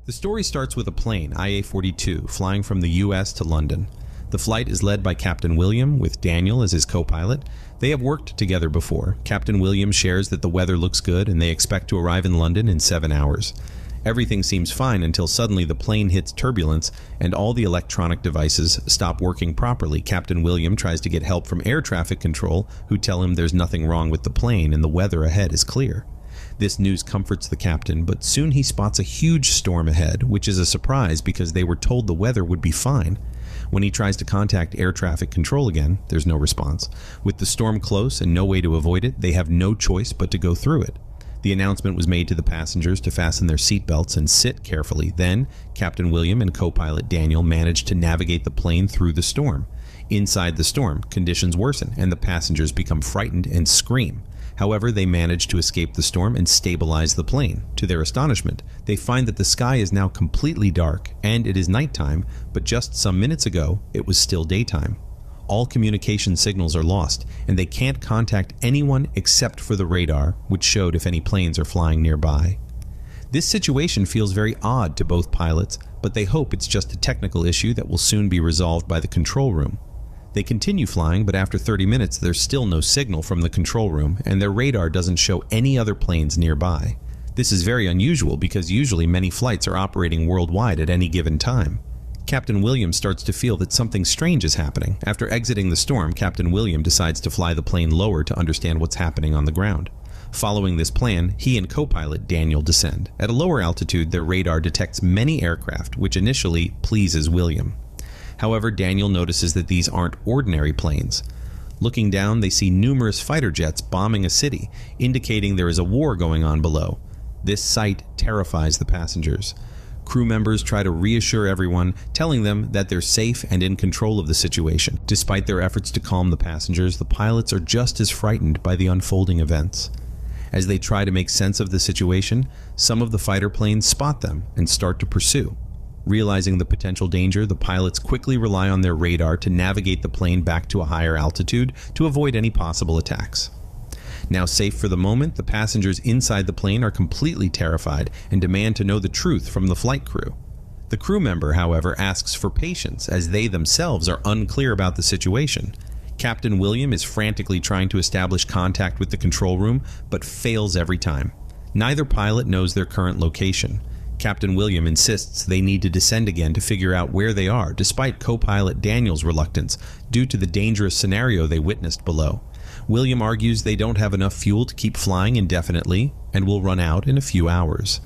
The story starts with a plane, IA-42, flying from the US to London. The flight is led by Captain William, with Daniel as his co-pilot. They have worked together before. Captain William shares that the weather looks good and they expect to arrive in London in 7 hours. Everything seems fine until suddenly the plane hits turbulence and all the electronic devices stop working properly. Captain William tries to get help from air traffic control, who tell him there's nothing wrong with the plane and the weather ahead is clear. This news comforts the captain, but soon he spots a huge storm ahead, which is a surprise because they were told the weather would be fine. When he tries to contact air traffic control again, there's no response. With the storm close and no way to avoid it, they have no choice but to go through it. The announcement was made to the passengers to fasten their seatbelts and sit carefully. Then, Captain William and co-pilot Daniel managed to navigate the plane through the storm. Inside the storm, conditions worsen and the passengers become frightened and scream. However, they manage to escape the storm and stabilize the plane. To their astonishment, they find that the sky is now completely dark and it is nighttime, but just some minutes ago, it was still daytime. All communication signals are lost, and they can't contact anyone except for the radar, which showed if any planes are flying nearby. This situation feels very odd to both pilots, but they hope it's just a technical issue that will soon be resolved by the control room. They continue flying, but after 30 minutes there's still no signal from the control room, and their radar doesn't show any other planes nearby. This is very unusual because usually many flights are operating worldwide at any given time. Captain William starts to feel that something strange is happening. After exiting the storm, Captain William decides to fly the plane lower to understand what's happening on the ground. Following this plan, he and co-pilot Daniel descend. At a lower altitude, their radar detects many aircraft, which initially pleases William. However, Daniel notices that these aren't ordinary planes. Looking down, they see numerous fighter jets bombing a city, indicating there is a war going on below. This sight terrifies the passengers. Crew members try to reassure everyone, telling them that they're safe and in control of the situation. Despite their efforts to calm the passengers, the pilots are just as frightened by the unfolding events. As they try to make sense of the situation, some of the fighter planes spot them and start to pursue. Realizing the potential danger, the pilots quickly rely on their radar to navigate the plane back to a higher altitude to avoid any possible attacks. Now safe for the moment, the passengers inside the plane are completely terrified and demand to know the truth from the flight crew. The crew member, however, asks for patience as they themselves are unclear about the situation. Captain William is frantically trying to establish contact with the control room, but fails every time. Neither pilot knows their current location. Captain William insists they need to descend again to figure out where they are, despite co-pilot Daniel's reluctance, due to the dangerous scenario they witnessed below. William argues they don't have enough fuel to keep flying indefinitely and will run out in a few hours.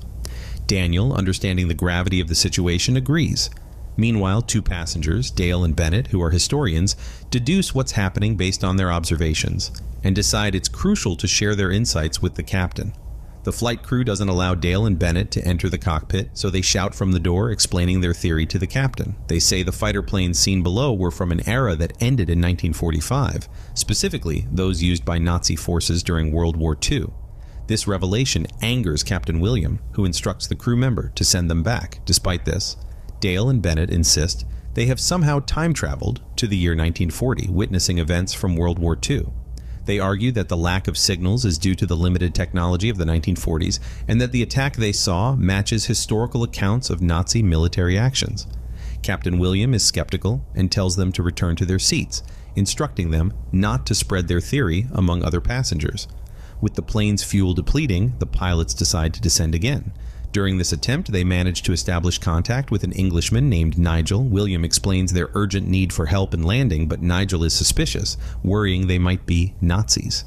Daniel, understanding the gravity of the situation, agrees. Meanwhile, two passengers, Dale and Bennett, who are historians, deduce what's happening based on their observations and decide it's crucial to share their insights with the captain. The flight crew doesn't allow Dale and Bennett to enter the cockpit, so they shout from the door explaining their theory to the captain. They say the fighter planes seen below were from an era that ended in 1945, specifically those used by Nazi forces during World War II. This revelation angers Captain William, who instructs the crew member to send them back. Despite this, Dale and Bennett insist they have somehow time-traveled to the year 1940, witnessing events from World War II. They argue that the lack of signals is due to the limited technology of the 1940s and that the attack they saw matches historical accounts of Nazi military actions. Captain William is skeptical and tells them to return to their seats, instructing them not to spread their theory among other passengers. With the plane's fuel depleting, the pilots decide to descend again. During this attempt, they manage to establish contact with an Englishman named Nigel. William explains their urgent need for help in landing, but Nigel is suspicious, worrying they might be Nazis.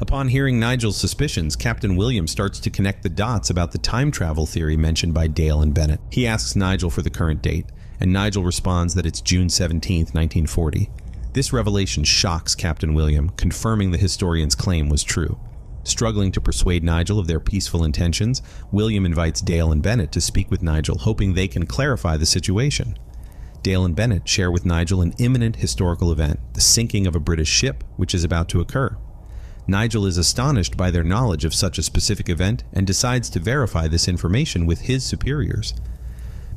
Upon hearing Nigel's suspicions, Captain William starts to connect the dots about the time travel theory mentioned by Dale and Bennett. He asks Nigel for the current date, and Nigel responds that it's June 17, 1940. This revelation shocks Captain William, confirming the historian's claim was true. Struggling to persuade Nigel of their peaceful intentions, William invites Dale and Bennett to speak with Nigel, hoping they can clarify the situation. Dale and Bennett share with Nigel an imminent historical event, the sinking of a British ship, which is about to occur. Nigel is astonished by their knowledge of such a specific event and decides to verify this information with his superiors.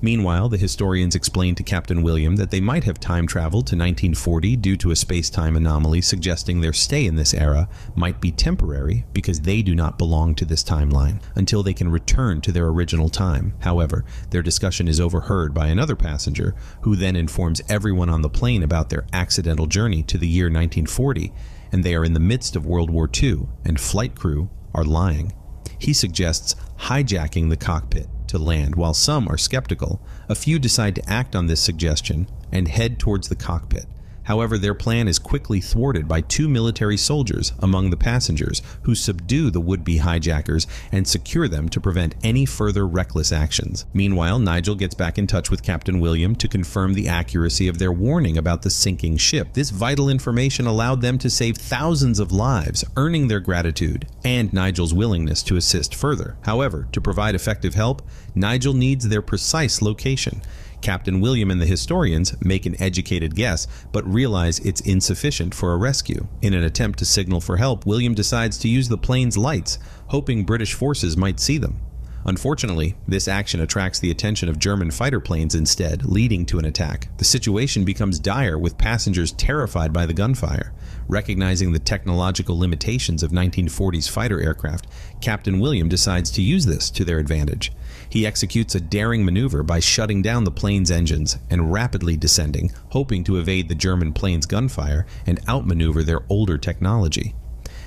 Meanwhile, the historians explain to Captain William that they might have time traveled to 1940 due to a space-time anomaly, suggesting their stay in this era might be temporary because they do not belong to this timeline until they can return to their original time. However, their discussion is overheard by another passenger, who then informs everyone on the plane about their accidental journey to the year 1940, and they are in the midst of World War II, and flight crew are lying. He suggests hijacking the cockpit to land. While some are skeptical, a few decide to act on this suggestion and head towards the cockpit. However, their plan is quickly thwarted by two military soldiers among the passengers who subdue the would-be hijackers and secure them to prevent any further reckless actions. Meanwhile, Nigel gets back in touch with Captain William to confirm the accuracy of their warning about the sinking ship. This vital information allowed them to save thousands of lives, earning their gratitude and Nigel's willingness to assist further. However, to provide effective help, Nigel needs their precise location. Captain William and the historians make an educated guess, but realize it's insufficient for a rescue. In an attempt to signal for help, William decides to use the plane's lights, hoping British forces might see them. Unfortunately, this action attracts the attention of German fighter planes instead, leading to an attack. The situation becomes dire, with passengers terrified by the gunfire. Recognizing the technological limitations of 1940s fighter aircraft, Captain William decides to use this to their advantage. He executes a daring maneuver by shutting down the plane's engines and rapidly descending, hoping to evade the German plane's gunfire and outmaneuver their older technology.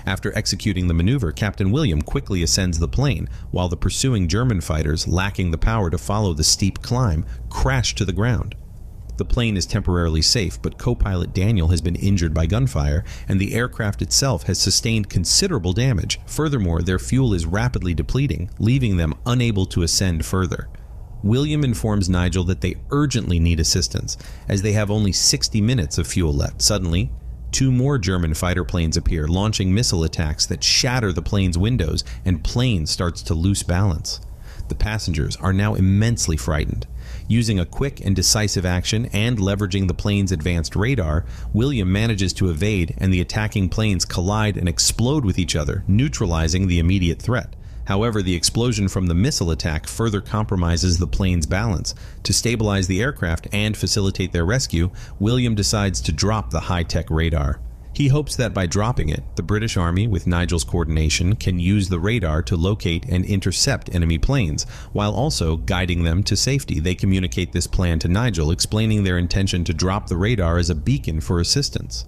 After executing the maneuver, Captain William quickly ascends the plane, while the pursuing German fighters, lacking the power to follow the steep climb, crash to the ground. The plane is temporarily safe, but co-pilot Daniel has been injured by gunfire, and the aircraft itself has sustained considerable damage. Furthermore, their fuel is rapidly depleting, leaving them unable to ascend further. William informs Nigel that they urgently need assistance, as they have only 60 minutes of fuel left. Suddenly, two more German fighter planes appear, launching missile attacks that shatter the plane's windows, and plane starts to lose balance. The passengers are now immensely frightened. Using a quick and decisive action and leveraging the plane's advanced radar, William manages to evade, and the attacking planes collide and explode with each other, neutralizing the immediate threat. However, the explosion from the missile attack further compromises the plane's balance. To stabilize the aircraft and facilitate their rescue, William decides to drop the high-tech radar. He hopes that by dropping it, the British Army, with Nigel's coordination, can use the radar to locate and intercept enemy planes, while also guiding them to safety. They communicate this plan to Nigel, explaining their intention to drop the radar as a beacon for assistance.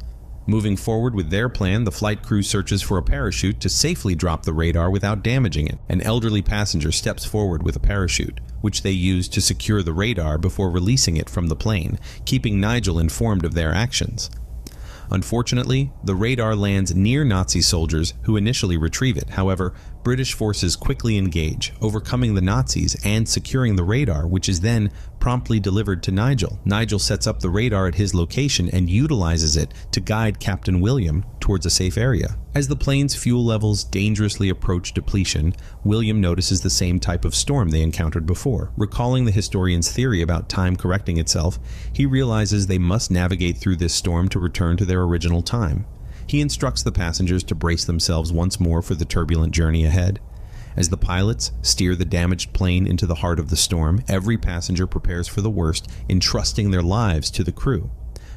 Moving forward with their plan, the flight crew searches for a parachute to safely drop the radar without damaging it. An elderly passenger steps forward with a parachute, which they use to secure the radar before releasing it from the plane, keeping Nigel informed of their actions. Unfortunately, the radar lands near Nazi soldiers who initially retrieve it. However, British forces quickly engage, overcoming the Nazis and securing the radar, which is then promptly delivered to Nigel. Nigel sets up the radar at his location and utilizes it to guide Captain William towards a safe area. As the plane's fuel levels dangerously approach depletion, William notices the same type of storm they encountered before. Recalling the historian's theory about time correcting itself, he realizes they must navigate through this storm to return to their original time. He instructs the passengers to brace themselves once more for the turbulent journey ahead. As the pilots steer the damaged plane into the heart of the storm, every passenger prepares for the worst, entrusting their lives to the crew.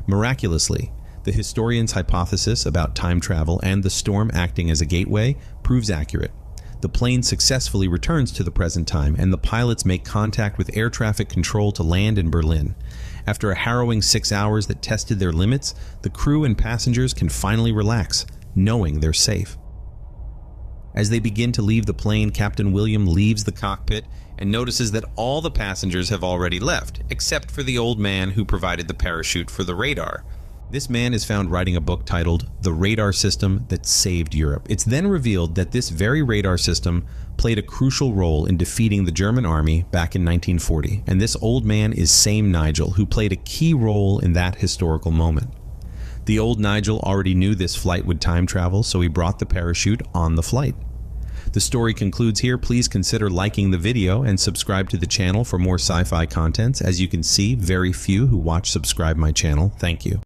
Miraculously, the historian's hypothesis about time travel and the storm acting as a gateway proves accurate. The plane successfully returns to the present time, and the pilots make contact with air traffic control to land in Berlin. After a harrowing 6 hours that tested their limits, the crew and passengers can finally relax, knowing they're safe. As they begin to leave the plane, Captain William leaves the cockpit and notices that all the passengers have already left, except for the old man who provided the parachute for the radar. This man is found writing a book titled The Radar System That Saved Europe. It's then revealed that this very radar system played a crucial role in defeating the German army back in 1940, and this old man is same Nigel, who played a key role in that historical moment. The old Nigel already knew this flight would time travel, so he brought the parachute on the flight. The story concludes here. Please consider liking the video and subscribe to the channel for more sci-fi contents. As you can see, very few who watch subscribe my channel. Thank you.